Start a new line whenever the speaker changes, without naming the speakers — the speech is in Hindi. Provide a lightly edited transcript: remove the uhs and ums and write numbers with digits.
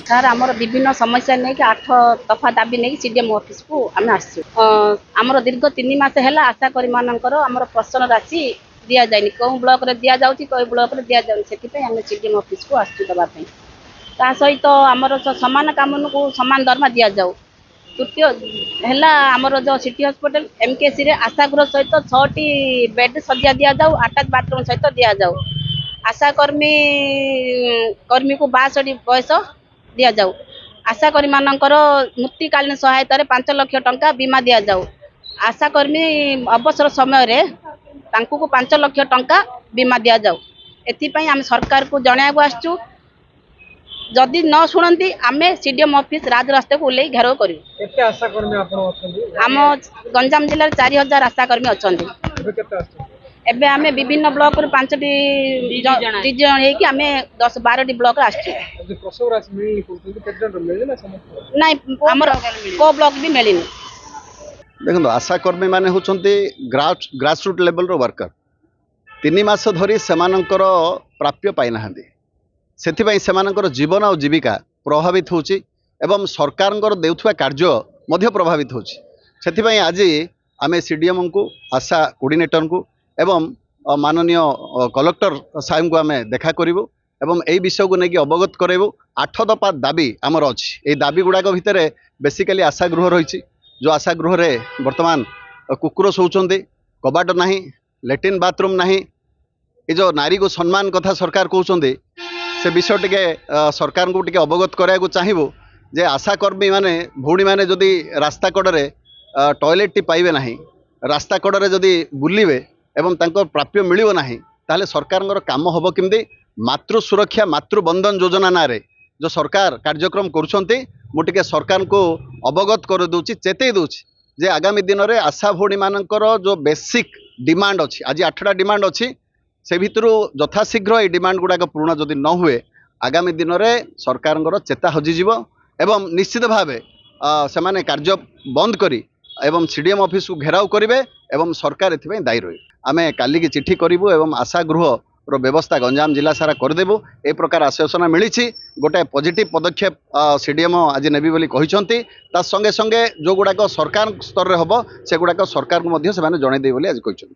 सर आमर विभिन्न समस्या नहीं कि 8 दफा दाबी नहीं सीडीएम ऑफिस को आम आमर दीर्घ 3 मास है आशाकरी मानकर आमर प्रश्न राशि दि जाए कौ ब्लॉक रे दि जाऊँगी कौ ब्लॉक रे दि जाऊँ से आम सीडीएम ऑफिस को आसवाई ता सहित आमर सामान काम को सामान दरमा दि जाऊ तृतीय है आमर जो सिटी हॉस्पिटल एमकेसी रे आशागृह सहित 6टी बेड सज्जा दि जाऊ 8 बाथरूम सहित दि जाऊ आशाकर्मी कर्मी को 62 बयस दि जाऊ आशाकर्मी मानकर मृत्युकालीन सहायता 5 लाख टंका बीमा दि जाऊ आशाकर्मी अवसर समय को 5 लाख टंका बीमा दि जाऊ एथिपाई आम सरकार को जनाइबो आसचु जदि न शुणती आम सीडीएम ऑफिस राजरास्ता को उल्ले घेराव करूँ आम गंजाम जिले 4000 आशाकर्मी अच्छा एबे आमे विभिन्न ब्लॉक रू 5टी जन है आमे 10-12टी ब्लॉक नहीं हमर को ब्लॉक भी मिलनी
देखो आशाकर्मी माने होचंती ग्रास रूट लेवल रो वर्कर 3 मास धरी सेमानकर प्राप्य पाई नाहंदी सेथिबाई सेमानकर जीवन और जीविका प्रभावित होची एवं सरकार देउथुवा कार्य मध्य प्रभावित होची सेथिबाई आज आमे सीडीएम को आशा कोऑर्डिनेटर को एवं माननीय कलेक्टर साहेब को आम देखा करूँ एवं यही विषय को लेकिन अवगत करेबू 8 दफा दाबी आमर अच्छी ये दाबी गुड़ाक भितर बेसिकाली आशागृह रही जो आशागृह रे वर्तमान कुकुर शोचंती कबाट नहीं लैट्रिन बाथरूम नहीं ये जो नारी को सम्मान कथा सरकार कहते से विषय टे सरकार को टे अवगत कराया चाहबू जे आशाकर्मी माने भौणी मैंने जदि रास्ता कड़े टॉयलेट टी पाइबे नहीं रास्ता कड़े जदि बुलिबे एवं तांको प्राप्य मिलिबो नाही ताहले सरकार काम हम केमती मातृ सुरक्षा मातृबंधन योजना ना रे जो सरकार कार्यक्रम करुछंती मुझे सरकार को अवगत कर दूची चेतई दूची जे आगामी दिन में आशा भौणी मानकर जो बेसिक डिमांड अच्छी आज 8टा डिमांड अच्छी से भितर यथाशीघ्र ये डिमांड गुड़ाक पूर्ण जदि न हुए आगामी दिन में सरकार चेता हजिଯିव एवं निश्चित भावे से माने कार्य बंद करी एवं सीडीएम ऑफिस को घेराव करेंगे एवं सरकार एथि दायी रही आमे काली की चिट्ठी करूँ एवं आशागृह रो व्यवस्था गंजाम जिला सारा करदेबू ए प्रकार आश्वासन मिली गोटे पॉजिटिव पदक्षेप सीडीएम आज नेबी बोली कहिसंती ता संगे संगे जो गुड़ाक सरकार स्तर रे हबो से गुड़ाक सरकार को मध्य से माने जणाई दे बोली आज कहिसंती।